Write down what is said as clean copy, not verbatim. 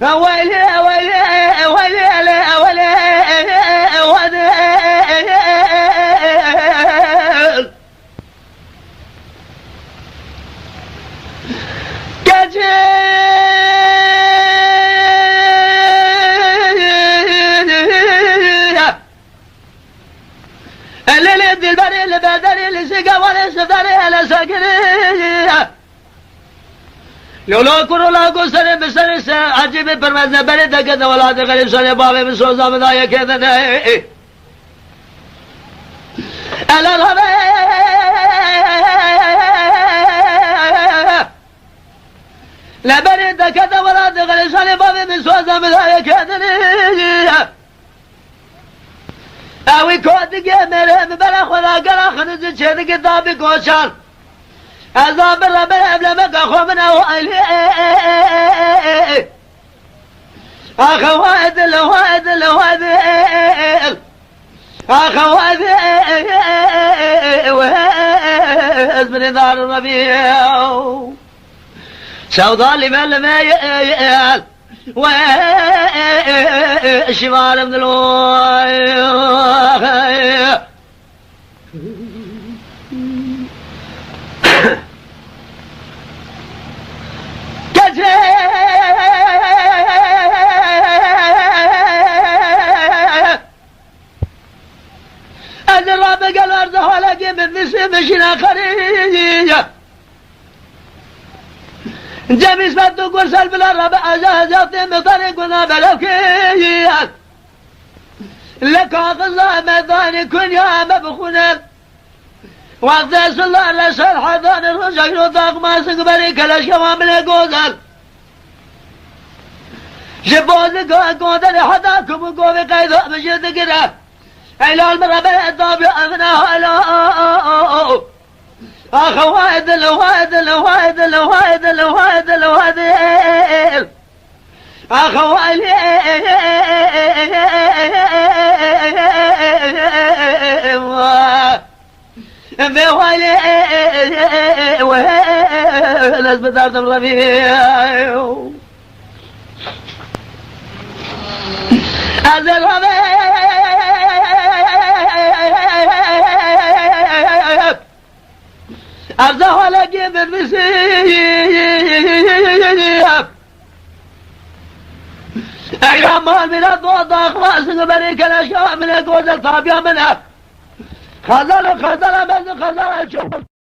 ويلي ويلي ويلي ويلي اللي يدي البري اللي بدري اللي سقى ولا سفري اللي ساكني لولا كرو لا قصر بسر عجيب برمزنا بري دقنا ولا تغريب سنة بابي من سوزا مدايا كذا ألا الهبي لا بري دقنا ولا تغريب سنة بابي من سوزا مدايا كذا اوی کودگی مرم بلا خدا گلا خنوز چه کتابی کوشان عذاب رب العالمین خو من اولی اخوات الواد الواد اخوات من دار الربيع سوداء لمن ما يال وشمال من الوحي الرب قال ارضه لك من مشينا خريجه جميس بدو قرصل بلا رب أجازات مطرقنا بلوكيات لك الله مداني كن يا مبخونا وقت الله لسال حضان الرجل وطاق ما سقبري كلاش كوام لقوزل جبوز قودر حداكم وقوم قيدو بجد قرأ إلى المرب الضاب أغناه ألا أخواد الواد الواد الواد الواد الواد أخواد بوالي وناس بدارت الربيع هذا الربيع أرزه لك بالمسيح أيام من الضوضة أخلاص بريك الأشياء من الجوز الطابية منها خزل بس خزل